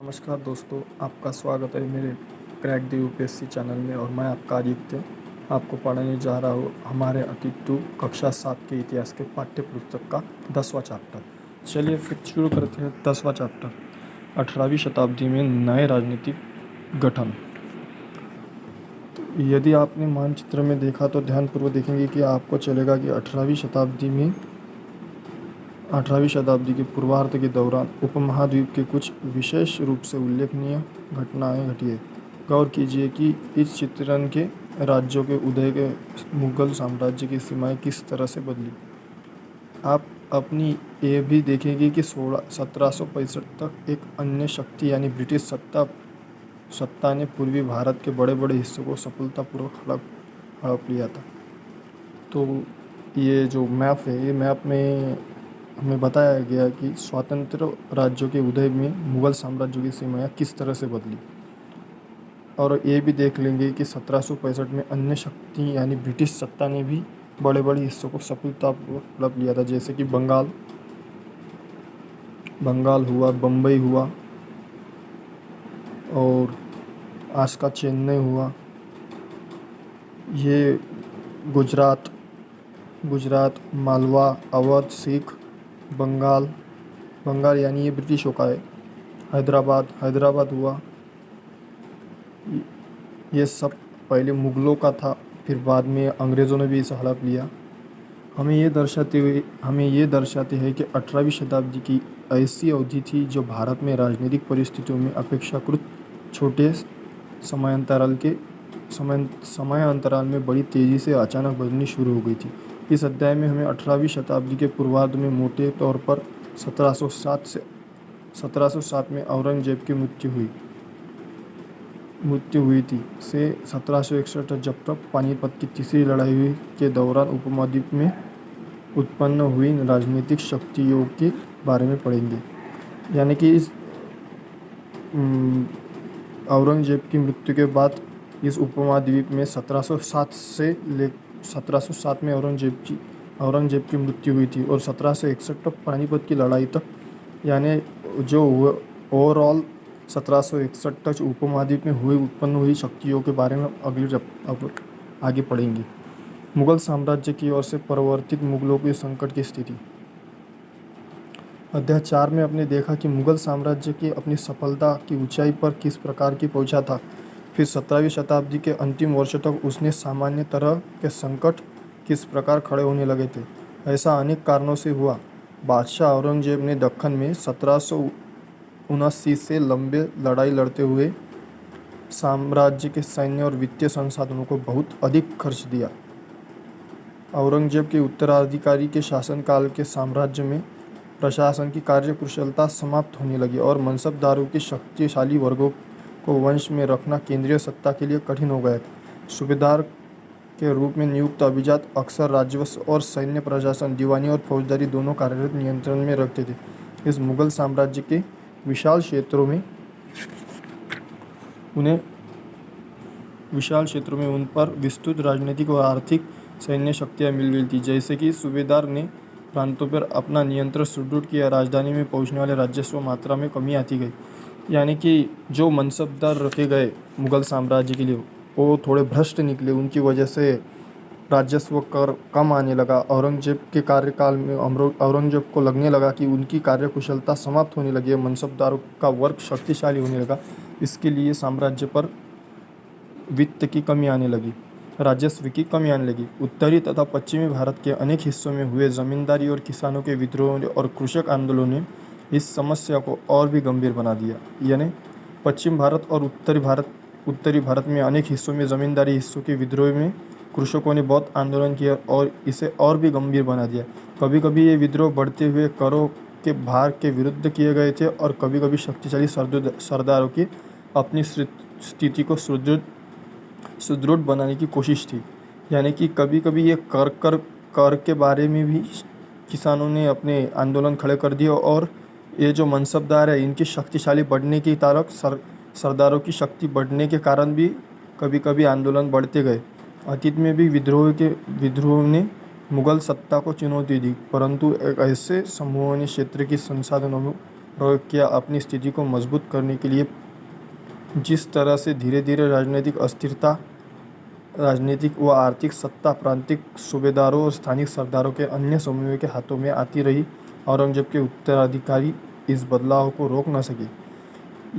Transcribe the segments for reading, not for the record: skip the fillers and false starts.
नमस्कार दोस्तों, आपका स्वागत है मेरे क्रैक द यूपीएससी चैनल में। और मैं आपका आदित्य आपको पढ़ाने जा रहा हूँ हमारे अतीत टू कक्षा 7 के इतिहास के पाठ्य पुस्तक का 10वां चैप्टर। चलिए फिर शुरू करते हैं 10वां चैप्टर, 18वीं शताब्दी में नए राजनीतिक गठन। तो यदि आपने मानचित्र में देखा तो ध्यानपूर्वक देखेंगे कि आपको चलेगा कि 18वीं शताब्दी के पूर्वार्ध के दौरान उपमहाद्वीप के कुछ विशेष रूप से उल्लेखनीय घटनाएं घटी है। गौर कीजिए कि इस चित्रण के राज्यों के उदय के मुगल साम्राज्य की सीमाएं किस तरह से बदली। आप अपनी ये भी देखेंगे कि 1765 तक एक अन्य शक्ति यानी ब्रिटिश सत्ता ने पूर्वी भारत के बड़े बड़े हिस्सों को सफलतापूर्वक हड़प लिया था। तो ये जो मैप है, ये मैप में हमें बताया गया कि स्वतंत्र राज्यों के उदय में मुगल साम्राज्य की सीमाएं किस तरह से बदली। और ये भी देख लेंगे कि 1765 में अन्य शक्ति यानी ब्रिटिश सत्ता ने भी बड़े बड़े हिस्सों को सफलतापूर्वक हड़प लिया था, जैसे कि बंगाल हुआ, बम्बई हुआ और आज का चेन्नई हुआ। ये गुजरात, मालवा, अवध, सिख, बंगाल यानी ये ब्रिटिशों का है। हैदराबाद हुआ। ये सब पहले मुग़लों का था, फिर बाद में अंग्रेज़ों ने भी इसे हड़प लिया। हमें ये दर्शाते हैं कि 18वीं शताब्दी की ऐसी अवधि थी जो भारत में राजनीतिक परिस्थितियों में अपेक्षाकृत छोटे समय अंतराल में बड़ी तेज़ी से अचानक बदलनी शुरू हो गई थी। इस अध्याय में हमें 18वीं शताब्दी के पूर्वार्ध में मोटे तौर पर 1707 में औरंगजेब की मृत्यु हुई थी से 1761 जब तक पानीपत की तीसरी लड़ाई हुई के दौरान उपमहाद्वीप में उत्पन्न हुई राजनीतिक शक्तियों के बारे में पढ़ेंगे। यानी कि इस औरंगजेब की मृत्यु के बाद इस उपमहाद्वीप में 1707 में औरंगजेब की मृत्यु हुई थी और 1761 तक पानीपत की लड़ाई तक, यानी जो ओवरऑल 1761 तक उपमहाद्वीप में उत्पन्न हुई शक्तियों के बारे में अब आगे पढ़ेंगे। मुगल साम्राज्य की ओर से परिवर्तित मुगलों की संकट की स्थिति। अध्याय 4 में आपने देखा कि मुगल साम्राज्य की अपनी सफलता की ऊंचाई पर किस प्रकार की पहुंचा था। फिर 17वीं शताब्दी के अंतिम वर्षों तक उसने सामान्य तरह के संकट किस प्रकार खड़े होने लगे थे। ऐसा अनेक कारणों से हुआ। बादशाह औरंगजेब ने दक्कन में 1779 से लंबे लड़ाई लड़ते हुए साम्राज्य के सैन्य और वित्तीय संसाधनों को बहुत अधिक खर्च दिया। औरंगजेब के उत्तराधिकारी के शासनकाल के साम्राज्य में प्रशासन की कार्यकुशलता समाप्त होने लगी और मनसबदारों के शक्तिशाली वर्गों को वंश में रखना केंद्रीय सत्ता के लिए कठिन हो गया। सूबेदार के रूप में नियुक्त अभिजात अक्सर राजस्व और सैन्य प्रशासन, दीवानी और फौजदारी दोनों कार्यरत नियंत्रण में रखते थे। इस मुगल साम्राज्य के विशाल क्षेत्रों में उन पर विस्तृत राजनीतिक और आर्थिक सैन्य शक्तियाँ मिल गई थी। जैसे कि सूबेदार ने प्रांतों पर अपना नियंत्रण सुदृढ़ किया, राजधानी में पहुंचने वाले राजस्व मात्रा में कमी आती गई। यानी कि जो मनसबदार रखे गए मुगल साम्राज्य के लिए, वो थोड़े भ्रष्ट निकले, उनकी वजह से राजस्व कर कम आने लगा। औरंगजेब के कार्यकाल में औरंगजेब को लगने लगा कि उनकी कार्यकुशलता समाप्त होने लगी, मनसबदारों का वर्ग शक्तिशाली होने लगा। इसके लिए साम्राज्य पर वित्त की कमी आने लगी, राजस्व की कमी आने लगी। उत्तरी तथा पश्चिमी भारत के अनेक हिस्सों में हुए जमींदारी और किसानों के विद्रोह और कृषक आंदोलनों ने इस समस्या को और भी गंभीर बना दिया। यानी पश्चिम भारत और उत्तरी भारत में अनेक हिस्सों में जमींदारी हिस्सों के विद्रोह में कृषकों ने बहुत आंदोलन किया और इसे और भी गंभीर बना दिया। कभी कभी ये विद्रोह बढ़ते हुए करों के भार के विरुद्ध किए गए थे और कभी कभी शक्तिशाली सरदारों की अपनी स्थिति को सुदृढ़ बनाने की कोशिश थी। यानी कि कभी कभी ये कर के बारे में भी किसानों ने अपने आंदोलन खड़े कर दिए और ये जो मनसबदार है, इनकी शक्तिशाली बढ़ने की तारक सरदारों की शक्ति बढ़ने के कारण भी कभी कभी आंदोलन बढ़ते गए। अतीत में भी विद्रोह ने मुगल सत्ता को चुनौती दी, परंतु एक ऐसे समूहों ने क्षेत्र की संसाधनों प्रयोग किया। अपनी स्थिति को मजबूत करने के लिए जिस तरह से धीरे धीरे राजनीतिक अस्थिरता, राजनीतिक व आर्थिक सत्ता प्रांतिक सूबेदारों और स्थानिक सरदारों के अन्य समूहों के हाथों में आती रही, औरंगजेब के उत्तराधिकारी इस बदलाव को रोक न सके।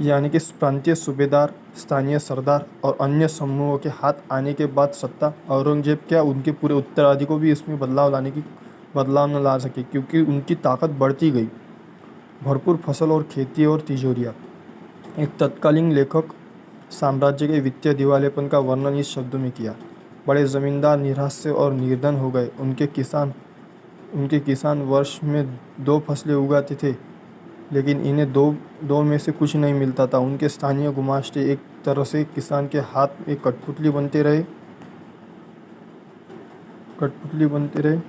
यानी कि प्रांतीय सूबेदार, स्थानीय सरदार और अन्य समूहों के हाथ आने के बाद सत्ता औरंगजेब क्या उनके पूरे उत्तराधिकारी को भी इसमें बदलाव न ला सके, क्योंकि उनकी ताकत बढ़ती गई। भरपूर फसल और खेती और तिजोरियाँ। एक तत्कालीन लेखक साम्राज्य के वित्तीय दिवालेपन का वर्णन इस शब्दों में किया। बड़े जमींदार निराश्य और निर्धन हो गए। उनके किसान वर्ष में 2 फसलें उगाते थे, लेकिन इन्हें दो में से कुछ नहीं मिलता था। उनके स्थानीय गुमाश्ते एक तरह से किसान के हाथ एक कठपुतली बनते रहे।